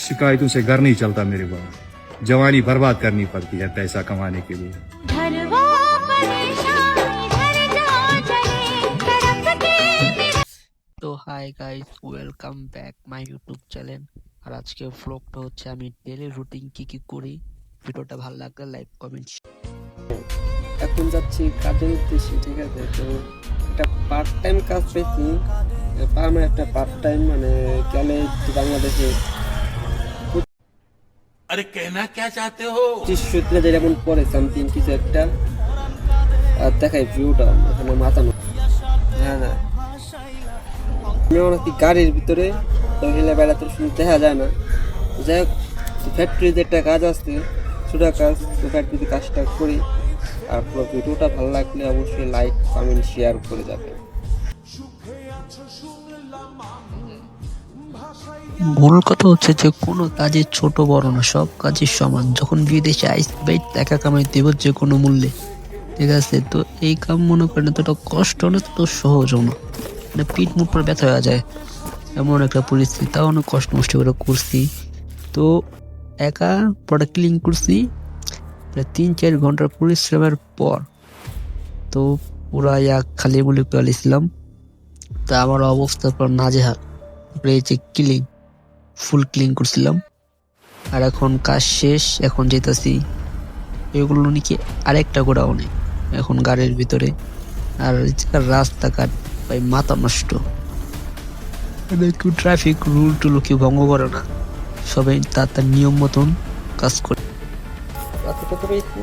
शिकायतों से घर नहीं चलता मेरे बाप। जवानी बर्बाद करनी पड़ती है पैसा कमाने के लिए। তো hi guys, welcome back my YouTube channel. আর আজকে ব্লগটা হচ্ছে আমি ডেইলি রুটিন কি করি। ভিডিওটা ভালো লাগলে লাইক কমেন্ট। এখন যাচ্ছি কাজের উদ্দেশ্যে, ঠিক আছে। তো একটা পার্ট টাইম কাজ পেয়েছি, পার্মানেন্ট একটা পার্ট টাইম, মানে গেলে বাংলাদেশে अरे कहना क्या चाहते हो? 30,000 এমন পরে সামথিং কিছু একটা। আর দেখাই ভিউটা এখানে মাথা হ্যাঁ না, আমি অনেক গাড়ির ভিতরে তো হেলে বেড়াতে দেখা যায় না। যাই হোক, ফ্যাক্টরিতে একটা কাজ আসছে, ছোটো কাজ, তো ফ্যাক্টরিতে কাজটা করি। আর পুরো ভিডিওটা ভালো লাগলে অবশ্যই লাইক কমেন্ট শেয়ার করে যাবেন। মূল কথা হচ্ছে যে কোনো কাজে ছোট বড় না, সব কাজই সমান। যখন বিদেশে আইসবে টাকা কামাই দেব যে কোনো মূল্যে, ঠিক আছে। তো এই কাম মনে করেন এতটা কষ্ট না, তো সহজও না, মানে পিঠ মুঠ পরে ব্যথা হয়ে যায় এমন একটা পরিস্থিতি। তাও অনেক কষ্ট মষ্ট করে করছি। তো একা প্রোডাক্ট ক্লিন করছি প্রায় 3-4 ঘন্টার পরিশ্রমের পর। তো পুরা খালি বলে পেয়েছিলাম। তা আমার অবস্থা পর নাজেহাল। এই যে ক্লিন, ফুল ক্লিন করছিলাম। আর এখন কাজ শেষ, এখন যেতেছি এগুলো নাকি আরেকটা গোড়াও নেই এখন গাড়ির ভিতরে। আর রাস্তাঘাট ভাই মাথা নষ্ট, কেউ ট্রাফিক রুল টুল কেউ ভঙ্গ করে না, সবাই তার নিয়ম মতন কাজ করে। কত পেয়েছি?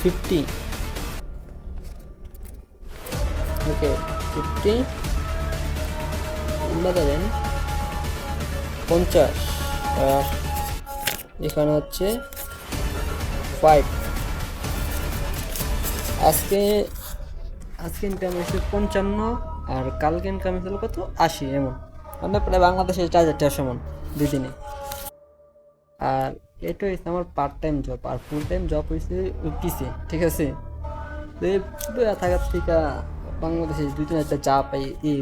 50। ওকে, 50 দেন 50। আর এখানে হচ্ছে 5। আজকে ইনকাম হয়েছে 55, আর কালকে ইনকাম হয়েছিল কত 80, এমন মানে প্রায় বাংলাদেশের 4,000 টাকা সমান দুদিনে। আর এটা হয়েছে আমার পার্ট টাইম জব। আর ফুল টাইম জব হয়েছে অফিসে, ঠিক আছে। তো এই থাকার থেকে বাংলাদেশে 2-3 হাজার চা পাই, এই